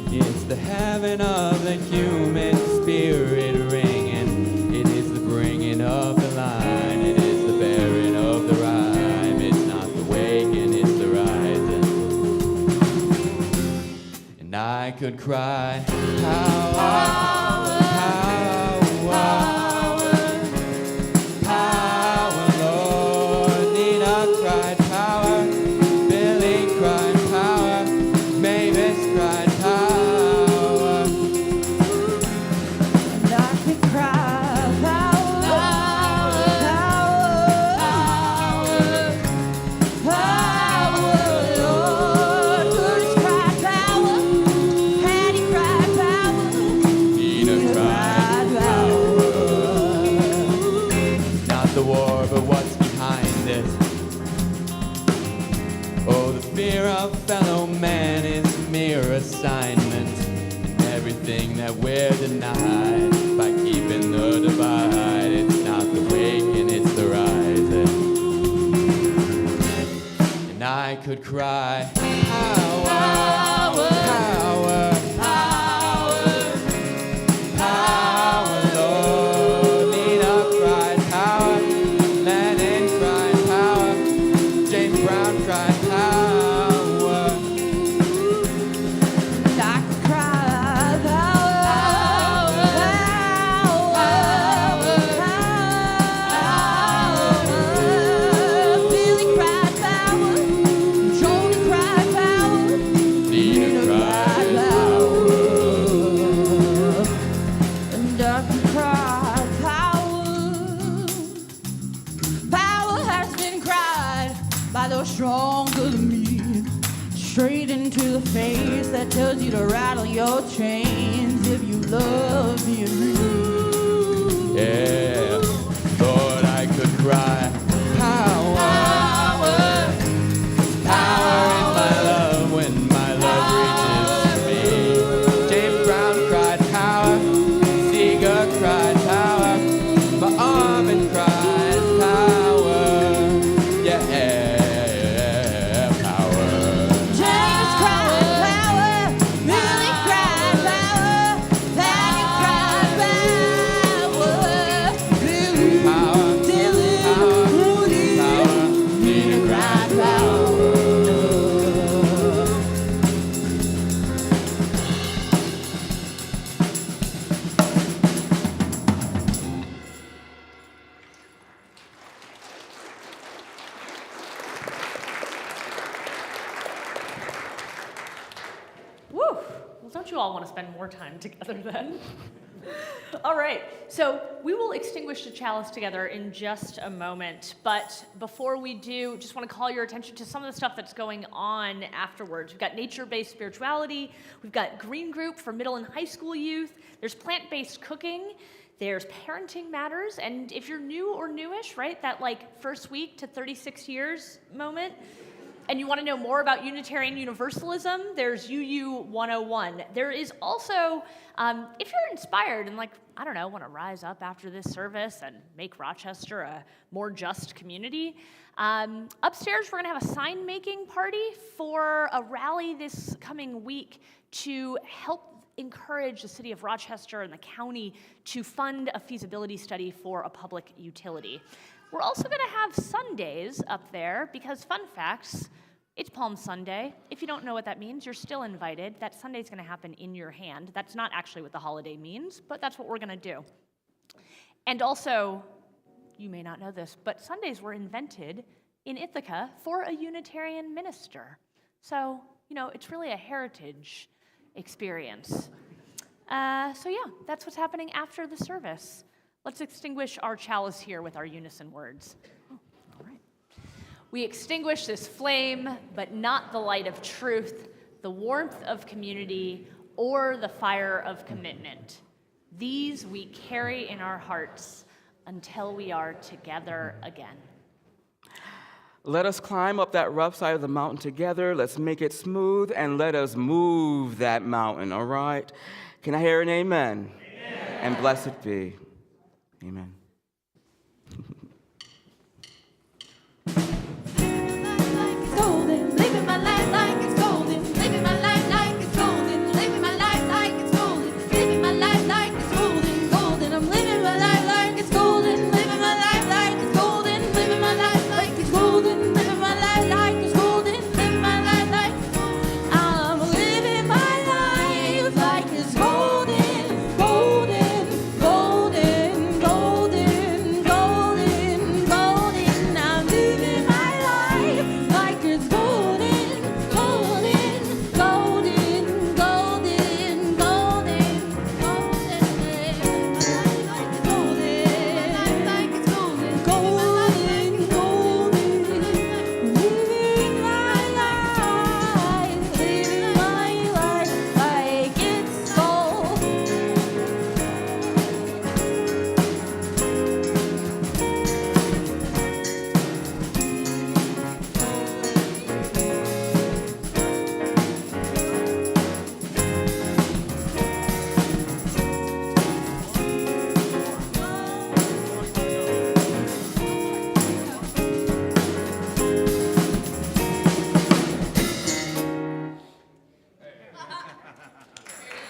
It's the heaven of the human spirit ringing. It is the bringing of the line. It is the bearing of the rhyme. It's not the waking, it's the rising. And I could cry, power. We're denied by keeping the divide. It's not the waking, it's the rising. And I could cry, power, power, power, power, Lord. Nina cried power, Lennon cried power, James Brown cried power. Stronger than me, straight into the face that tells you to rattle your chains if you love being real. Yeah, Lord, I could cry, power, power in my love when my love reaches Well, don't you all want to spend more time together then? All right, so we will extinguish the chalice together in just a moment, but before we do, just want to call your attention to some of the stuff that's going on afterwards. We've got nature-based spirituality, we've got green group for middle and high school youth, there's plant-based cooking, there's parenting matters, and if you're new or newish, right, that like first week to 36 years moment, and you want to know more about Unitarian Universalism, there's UU 101. There is also, if you're inspired and like, I don't know, want to rise up after this service and make Rochester a more just community, upstairs we're going to have a sign-making party for a rally this coming week to help encourage the city of Rochester and the county to fund a feasibility study for a public utility. We're also going to have Sundays up there because, fun facts, it's Palm Sunday. If you don't know what that means, you're still invited. That Sunday's going to happen in your hand. That's not actually what the holiday means, but that's what we're going to do. And also, you may not know this, but Sundays were invented in Ithaca for a Unitarian minister. So, you know, it's really a heritage experience. So yeah, that's what's happening after the service. Let's extinguish our chalice here with our unison words. Oh, all right. We extinguish this flame, but not the light of truth, the warmth of community, or the fire of commitment. These we carry in our hearts until we are together again. Let us climb up that rough side of the mountain together. Let's make it smooth, and let us move that mountain, all right? Can I hear an amen? Amen. And blessed be. Amen.